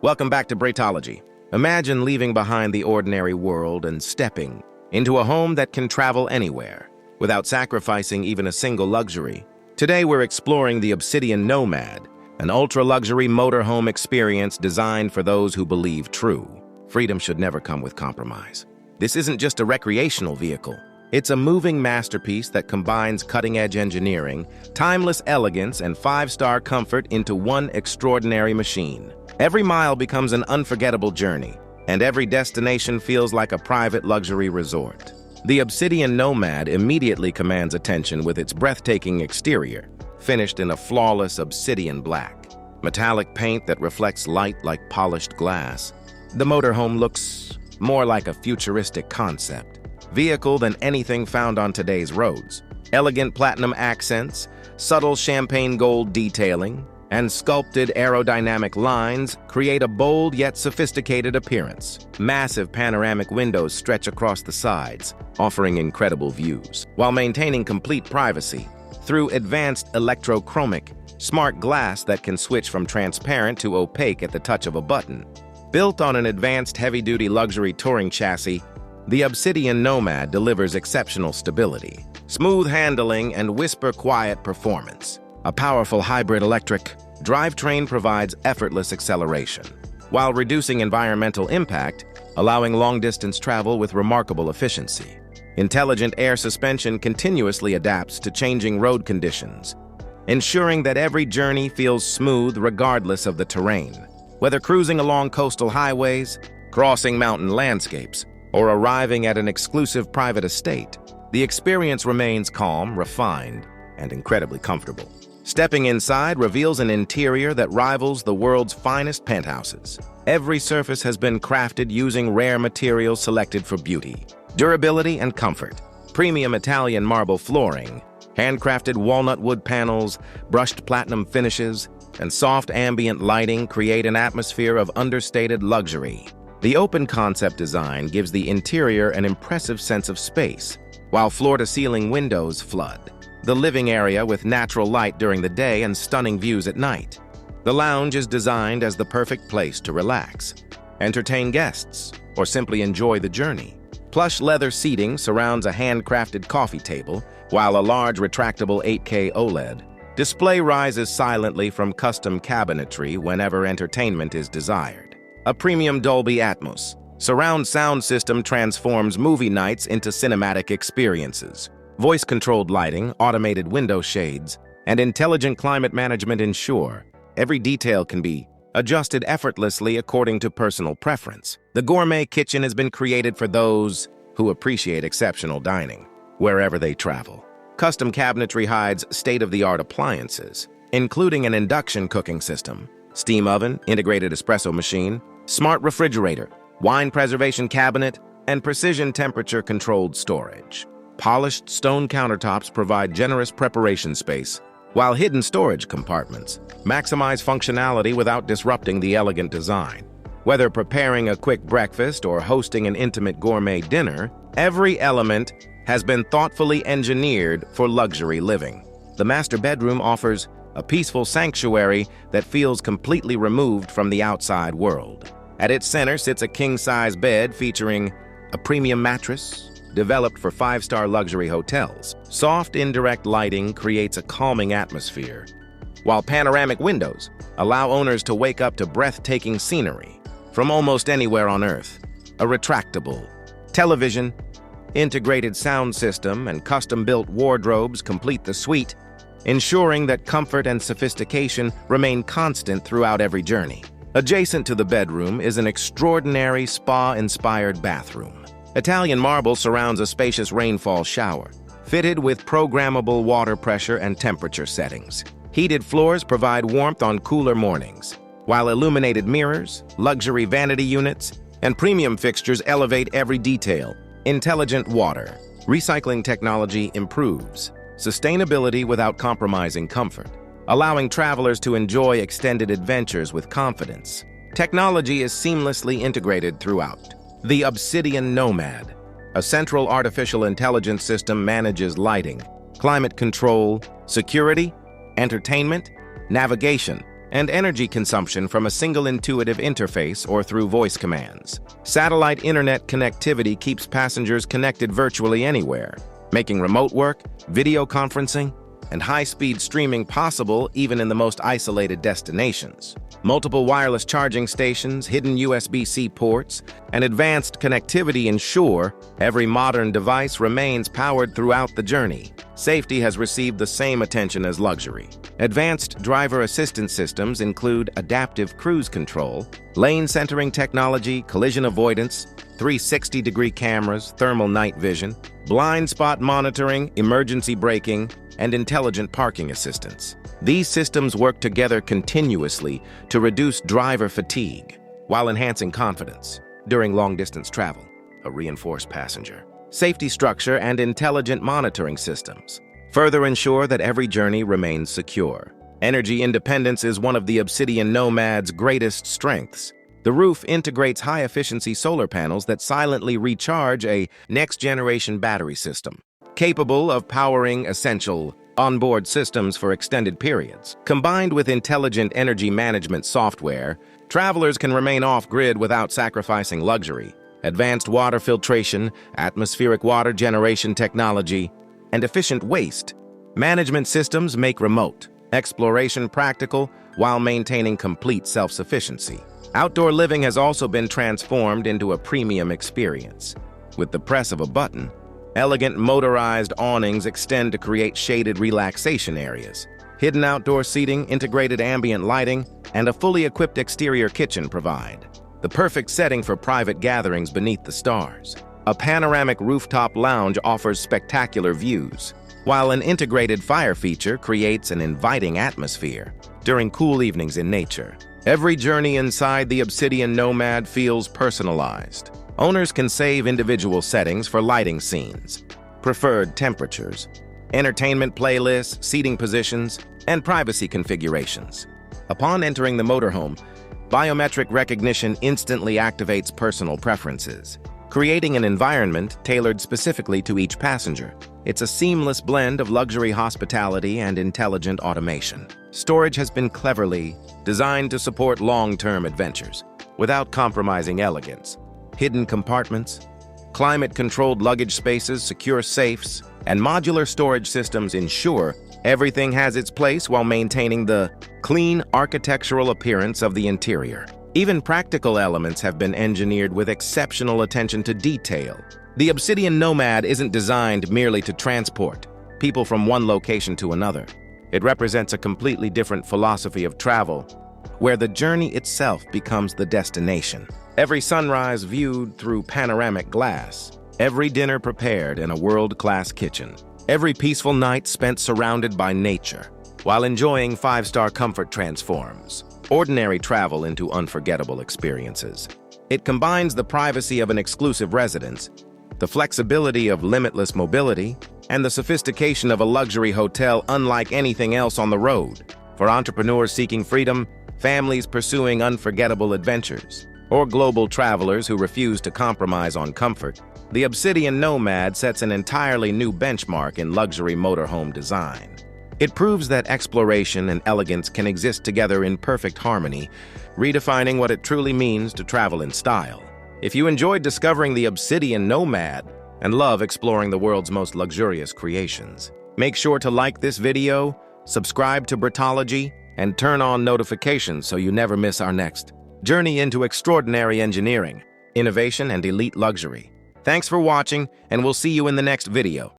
Welcome back to Breathology. Imagine leaving behind the ordinary world and stepping into a home that can travel anywhere without sacrificing even a single luxury. Today we're exploring the Obsidian Nomad, an ultra-luxury motorhome experience designed for those who believe true. Freedom should never come with compromise. This isn't just a recreational vehicle. It's a moving masterpiece that combines cutting-edge engineering, timeless elegance, and five-star comfort into one extraordinary machine. Every mile becomes an unforgettable journey, and every destination feels like a private luxury resort. The Obsidian Nomad immediately commands attention with its breathtaking exterior, finished in a flawless obsidian black. Metallic paint that reflects light like polished glass. The motorhome looks more like a futuristic concept vehicle than anything found on today's roads. Elegant platinum accents, subtle champagne gold detailing, and sculpted aerodynamic lines create a bold yet sophisticated appearance. Massive panoramic windows stretch across the sides, offering incredible views, while maintaining complete privacy through advanced electrochromic, smart glass that can switch from transparent to opaque at the touch of a button. Built on an advanced heavy-duty luxury touring chassis, the Obsidian Nomad delivers exceptional stability, smooth handling, and whisper-quiet performance. A powerful hybrid electric drivetrain provides effortless acceleration, while reducing environmental impact, allowing long-distance travel with remarkable efficiency. Intelligent air suspension continuously adapts to changing road conditions, ensuring that every journey feels smooth regardless of the terrain. Whether cruising along coastal highways, crossing mountain landscapes, or arriving at an exclusive private estate, the experience remains calm, refined, and incredibly comfortable. Stepping inside reveals an interior that rivals the world's finest penthouses. Every surface has been crafted using rare materials selected for beauty, durability, and comfort. Premium Italian marble flooring, handcrafted walnut wood panels, brushed platinum finishes, and soft ambient lighting create an atmosphere of understated luxury. The open concept design gives the interior an impressive sense of space, while floor-to-ceiling windows flood the living area with natural light during the day and stunning views at night. The lounge is designed as the perfect place to relax, entertain guests, or simply enjoy the journey. Plush leather seating surrounds a handcrafted coffee table, while a large retractable 8K OLED display rises silently from custom cabinetry whenever entertainment is desired. A premium Dolby Atmos surround sound system transforms movie nights into cinematic experiences. Voice-controlled lighting, automated window shades, and intelligent climate management ensure every detail can be adjusted effortlessly according to personal preference. The gourmet kitchen has been created for those who appreciate exceptional dining, wherever they travel. Custom cabinetry hides state-of-the-art appliances, including an induction cooking system, steam oven, integrated espresso machine, smart refrigerator, wine preservation cabinet, and precision temperature-controlled storage. Polished stone countertops provide generous preparation space, while hidden storage compartments maximize functionality without disrupting the elegant design. Whether preparing a quick breakfast or hosting an intimate gourmet dinner, every element has been thoughtfully engineered for luxury living. The master bedroom offers a peaceful sanctuary that feels completely removed from the outside world. At its center sits a king-size bed featuring a premium mattress, developed for five-star luxury hotels. Soft, indirect lighting creates a calming atmosphere, while panoramic windows allow owners to wake up to breathtaking scenery from almost anywhere on Earth. A retractable television, integrated sound system, and custom-built wardrobes complete the suite, ensuring that comfort and sophistication remain constant throughout every journey. Adjacent to the bedroom is an extraordinary spa-inspired bathroom. Italian marble surrounds a spacious rainfall shower, fitted with programmable water pressure and temperature settings. Heated floors provide warmth on cooler mornings, while illuminated mirrors, luxury vanity units, and premium fixtures elevate every detail. Intelligent water recycling technology improves sustainability without compromising comfort, allowing travelers to enjoy extended adventures with confidence. Technology is seamlessly integrated throughout. The Obsidian Nomad, a central artificial intelligence system, manages lighting, climate control, security, entertainment, navigation, and energy consumption from a single intuitive interface or through voice commands. Satellite internet connectivity keeps passengers connected virtually anywhere, making remote work, video conferencing, and high-speed streaming possible even in the most isolated destinations. Multiple wireless charging stations, hidden USB-C ports, and advanced connectivity ensure every modern device remains powered throughout the journey. Safety has received the same attention as luxury. Advanced driver assistance systems include adaptive cruise control, lane centering technology, collision avoidance, 360-degree cameras, thermal night vision, blind spot monitoring, emergency braking, and intelligent parking assistance. These systems work together continuously to reduce driver fatigue while enhancing confidence during long-distance travel. A reinforced passenger safety structure and intelligent monitoring systems further ensure that every journey remains secure. Energy independence is one of the Obsidian Nomad's greatest strengths. The roof integrates high-efficiency solar panels that silently recharge a next-generation battery system, capable of powering essential onboard systems for extended periods. Combined with intelligent energy management software, travelers can remain off-grid without sacrificing luxury. Advanced water filtration, atmospheric water generation technology, and efficient waste management systems make remote exploration practical while maintaining complete self-sufficiency. Outdoor living has also been transformed into a premium experience. With the press of a button, elegant motorized awnings extend to create shaded relaxation areas. Hidden outdoor seating, integrated ambient lighting, and a fully equipped exterior kitchen provide the perfect setting for private gatherings beneath the stars. A panoramic rooftop lounge offers spectacular views, while an integrated fire feature creates an inviting atmosphere during cool evenings in nature. Every journey inside the Obsidian Nomad feels personalized. Owners can save individual settings for lighting scenes, preferred temperatures, entertainment playlists, seating positions, and privacy configurations. Upon entering the motorhome, biometric recognition instantly activates personal preferences, creating an environment tailored specifically to each passenger. It's a seamless blend of luxury hospitality and intelligent automation. Storage has been cleverly designed to support long-term adventures without compromising elegance. Hidden compartments, climate-controlled luggage spaces, secure safes, and modular storage systems ensure everything has its place while maintaining the clean architectural appearance of the interior. Even practical elements have been engineered with exceptional attention to detail. The Obsidian Nomad isn't designed merely to transport people from one location to another. It represents a completely different philosophy of travel, where the journey itself becomes the destination. Every sunrise viewed through panoramic glass, every dinner prepared in a world-class kitchen, every peaceful night spent surrounded by nature, while enjoying five-star comfort transforms ordinary travel into unforgettable experiences. It combines the privacy of an exclusive residence, the flexibility of limitless mobility, and the sophistication of a luxury hotel unlike anything else on the road. For entrepreneurs seeking freedom, families pursuing unforgettable adventures, or global travelers who refuse to compromise on comfort, the Obsidian Nomad sets an entirely new benchmark in luxury motorhome design. It proves that exploration and elegance can exist together in perfect harmony, redefining what it truly means to travel in style. If you enjoyed discovering the Obsidian Nomad and love exploring the world's most luxurious creations, make sure to like this video, subscribe to Breathology, and turn on notifications so you never miss our next journey into extraordinary engineering, innovation, and elite luxury. Thanks for watching, and we'll see you in the next video.